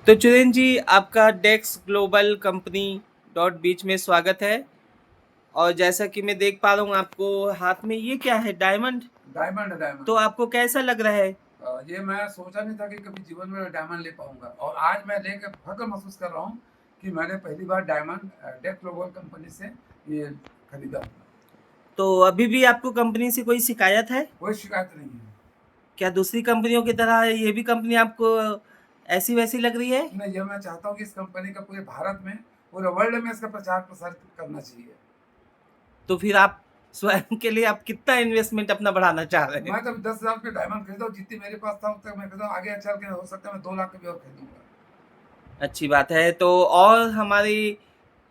तो चुरेन जी, आपका डेक्स global company dot बीच में स्वागत है। और जैसा कि मैं देख पा रहा हूँ आपको हाथ में ये क्या है, डायमंड? डायमंड है, तो डायमंड। आपको कैसा लग रहा है? ये मैं सोचा नहीं था कि कभी जीवन में डायमंड ले पाऊँगा और आज मैं लेके फ़ख्र महसूस कर रहा हूँ कि मैंने पहली बार डायमंड डेक ग्लोबल कंपनी से ये खरीदा। तो अभी भी आपको कंपनी से कोई शिकायत है? कोई शिकायत नहीं है। क्या दूसरी कंपनियों की तरह ये भी कंपनी आपको ऐसी वैसी लग रही है? नहीं, ये मैं चाहता हूँ कि इस कंपनी का पूरे भारत में, पूरे वर्ल्ड में इसका प्रचार-प्रसार करना चाहिए। तो फिर आप स्वयं के लिए आप कितना इन्वेस्टमेंट अपना बढ़ाना चाह रहे हैं? मैं तो 10,000 के डायमंड खरीदा हूँ, जितनी मेरे पास था उतना मैं खरीदा हूँ, आगे चल के हो सकता है मैं 2 लाख के भी और खरीदूँगा। अच्छी बात है। तो और हमारे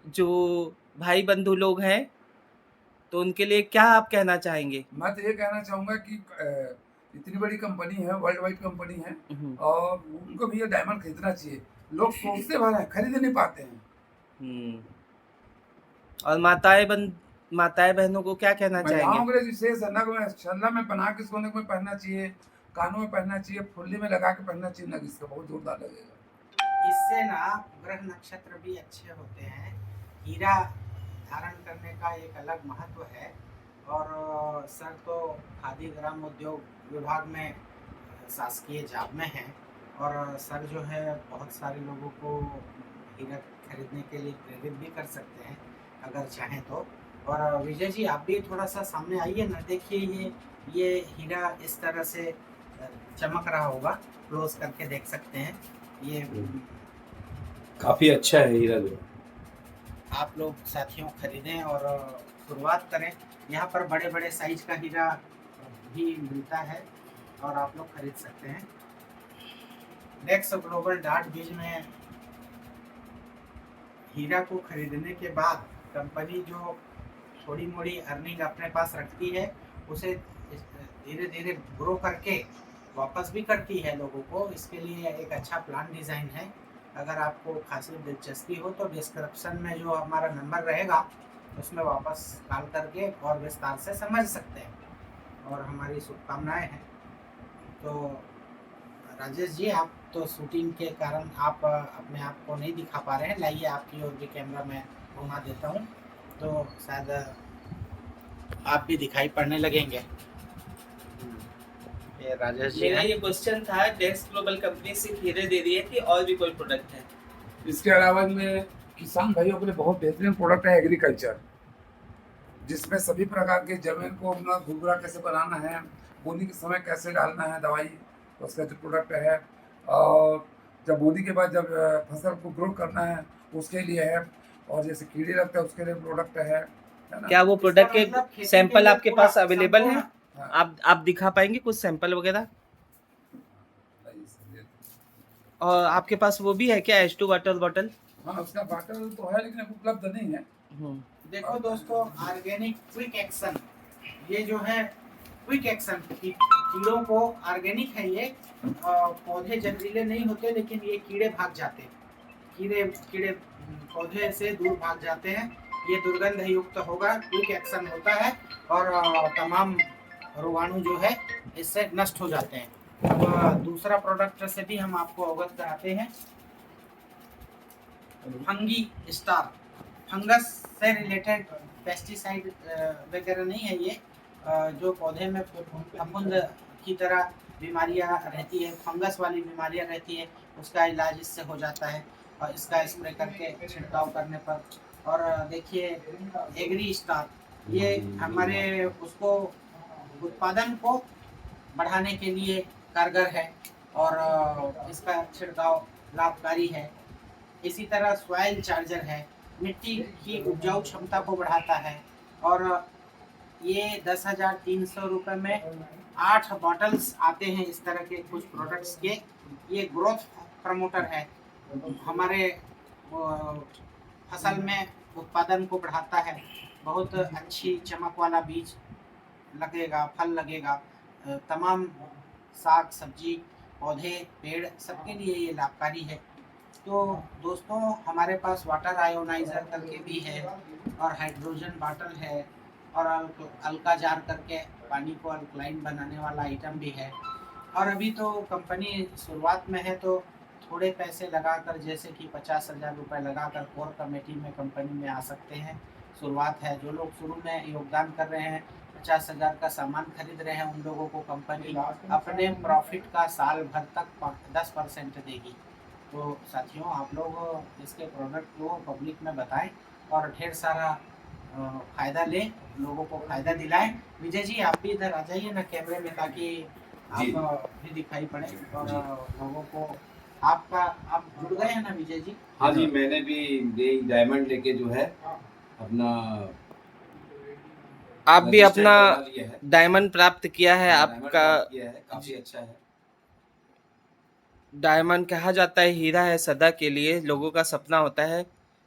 जो भाई बंधु लोग हैं, तो उनके लिए क्या आप कहना चाहेंगे? मैं तो ये कहना चाहूँगा कि इतनी बड़ी कंपनी है, वर्ल्ड वाइड कंपनी है हुँ, और उनको भी ये डायमंड खरीदना चाहिए। लोग सोचते भर हैं, खरीद नहीं पाते हैं। हुँ। और माताएँ बहनों को क्या कहना चाहेंगे? महिलाओं के लिए विशेष है, नग में छल्ला में बना के इसको नग में पहनना चाहिए, कानों में पहनना चाहिए, फुल्ली में लगा के पहनना चाहिए नग इसका, बहुत जोरदार लगेगा। इससे ना ग्रह नक्षत्र भी अच्छे होते हैं। हीरा धारण करने का एक अलग महत्व है। और सर तो खादी ग्राम उद्योग विभाग में शासकीय जॉब में हैं। और सर जो है बहुत सारे लोगों को हीरा खरीदने के लिए प्रेरित भी कर सकते हैं अगर चाहें तो। और विजय जी, आप भी थोड़ा सा सामने आइए ना, देखिए ये हीरा इस तरह से चमक रहा होगा, क्लोज करके देख सकते हैं ये। काफी अच्छा है हीरा जो। आप लोग साथियों खरीदें और शुरुआत करें। यहाँ पर बड़े बड़े साइज का हीरा भी मिलता है और आप लोग खरीद सकते हैं। डेक्स ग्लोबल डॉट बीज में हीरा को खरीदने के बाद कंपनी जो थोड़ी मोड़ी अर्निंग अपने पास रखती है उसे धीरे धीरे ग्रो करके वापस भी करती है लोगों को। इसके लिए एक अच्छा प्लान डिज़ाइन है। अगर आपको खासी दिलचस्पी हो तो डिस्क्रिप्शन में जो हमारा नंबर रहेगा उसमें वापस कॉल करके और विस्तार से समझ सकते हैं और हमारी शुभकामनाएं हैं। तो राजेश जी, आप तो शूटिंग के कारण आप अपने आप को नहीं दिखा पा रहे हैं, लाइए आपकी ओर भी कैमरा मैं घुमा देता हूँ तो शायद आप भी दिखाई पड़ने लगेंगे। ये राजेश जी मेरा हैं। ये क्वेश्चन था, डेक्स ग्लोबल कंपनी सिर्फ हीरे दे रही है कि और भी कोई प्रोडक्ट है? इसके अलावा इनमें किसान भाइयों के लिए बहुत बेहतरीन प्रोडक्ट है एग्रीकल्चर, जिसमें सभी प्रकार के ज़मीन को अपना भुरभुरा कैसे बनाना है, बोनी के समय कैसे डालना है दवाई, उसका जो प्रोडक्ट है। और जब बोनी के बाद जब फसल को ग्रो करना है उसके लिए है। और जैसे कीड़े लगते हैं उसके लिए प्रोडक्ट है ना? क्या वो प्रोडक्ट इसका मतलब के खेती के सैंपल लिए आपके पूरा पास अवेलेबल हैं? हाँ। आप दिखा पाएँगे कुछ सैंपल वगैरह? और आपके पास वो भी है क्या, H2 वाटर बॉटल? हाँ, उसका बॉटल तो है लेकिन अभी उपलब्ध नहीं है। हुँ। देखो दोस्तों, ऑर्गेनिक क्विक एक्शन, ये जो है क्विक एक्शन कीड़ों को ऑर्गेनिक है ये। पौधे जहरीले नहीं होते लेकिन ये कीड़े भाग जाते हैं। कीड़े कीड़े पौधे से दूर भाग जाते हैं। ये दुर्गंध युक्त होगा, क्विक एक्शन होता है और तमाम रोगाणु जो है इससे नष्ट हो जाते हैं। अब दूसरा प्रोडक्ट से भी हम आपको अवगत कराते हैं। फंगी स्टार, फंगस से रिलेटेड पेस्टिसाइड वगैरह नहीं है ये। जो पौधे में फफूंद की तरह बीमारियां रहती है, फंगस वाली बीमारियां रहती है, उसका इलाज इससे हो जाता है और इसका स्प्रे करके छिड़काव करने पर। और देखिए एग्री स्टार, ये हमारे उसको उत्पादन को बढ़ाने के लिए कारगर है और इसका छिड़काव लाभकारी है। इसी तरह सॉइल चार्जर है, मिट्टी की उपजाऊ क्षमता को बढ़ाता है। और ये 10,300 रुपये में 8 बॉटल्स आते हैं इस तरह के कुछ प्रोडक्ट्स के। ये ग्रोथ प्रमोटर है, हमारे फसल में उत्पादन को बढ़ाता है। बहुत अच्छी चमक वाला बीज लगेगा, फल लगेगा। तमाम साग सब्जी पौधे पेड़ सबके लिए ये लाभकारी है। तो दोस्तों, हमारे पास वाटर आयोनाइजर करके भी है और हाइड्रोजन बॉटल है और अल्का जार करके पानी को अल्कलाइन बनाने वाला आइटम भी है। और अभी तो कंपनी शुरुआत में है तो थोड़े पैसे लगाकर, जैसे कि 50,000 रुपये लगाकर कोर कमेटी में कंपनी में आ सकते हैं। शुरुआत है, जो लोग शुरू में योगदान कर रहे हैं, 50,000 का सामान खरीद रहे हैं, उन लोगों को कंपनी अपने प्रॉफिट का साल भर तक 10% देगी। तो साथियों, आप लोग इसके प्रोडक्ट को पब्लिक में बताएं और ढेर सारा फ़ायदा लें, लोगों को फ़ायदा दिलाएं। विजय जी, आप भी इधर आ जाइए ना कैमरे में, ताकि आप जी। भी दिखाई पड़े और लोगों को। आप जुड़ गए हैं ना विजय जी? हाँ जी, मैंने भी ये डायमंड लेके जो है अपना आप भी रजिस्टर अपना करवा लिया है। डायमंड प्राप्त किया है। हाँ, डायमंड आपका प्राप्त किया है, काफी अच्छा है। डायमंड कहा जाता है हीरा है सदा के लिए, लोगों का सपना होता है।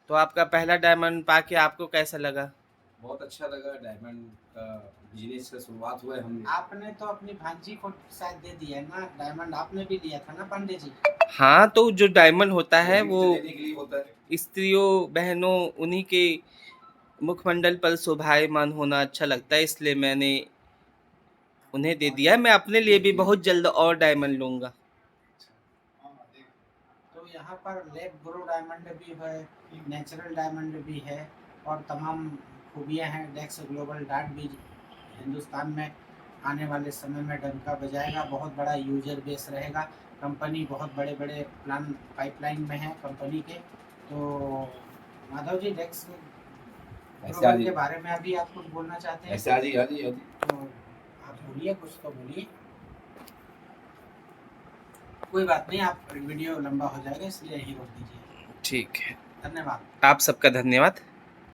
तो आपका पहला डायमंड पाके आपको कैसा लगा? बहुत अच्छा लगा। डायमंड का बिजनेस का शुरुआत हुआ है हम। आपने तो अपनी भांजी को शायद दे दिया है ना डायमंड, आपने भी लिया था ना पांडे जी? हाँ, तो जो डायमंड होता है गिफ्ट वो देने के लिए होता है। स्त्रियों बहनों उन्हीं के मुखमंडल पर शोभायमान होना अच्छा लगता है, इसलिए मैंने उन्हें दे दिया है। मैं अपने लिए भी बहुत जल्द और डायमंड लूंगा। तो यहाँ पर लैब ग्रो डायमंड भी है, नेचुरल डायमंड भी है और तमाम खूबियाँ हैं। डेक्स ग्लोबल डाट भी हिंदुस्तान में आने वाले समय में डंका बजाएगा, बहुत बड़ा यूजर बेस रहेगा। कंपनी बहुत बड़े बड़े प्लान पाइपलाइन में है कंपनी के। तो माधव जी, डेक्स ग्लोबल के बारे में अभी आप कुछ बोलना चाहते हैं? ऐसे आ जी, आ जी, आ जी। तो आप बोलिए, कुछ तो बोलिए। कोई बात नहीं, आप वीडियो लंबा हो जाएगा इसलिए यही रोक दीजिए। ठीक है, धन्यवाद। आप सबका धन्यवाद।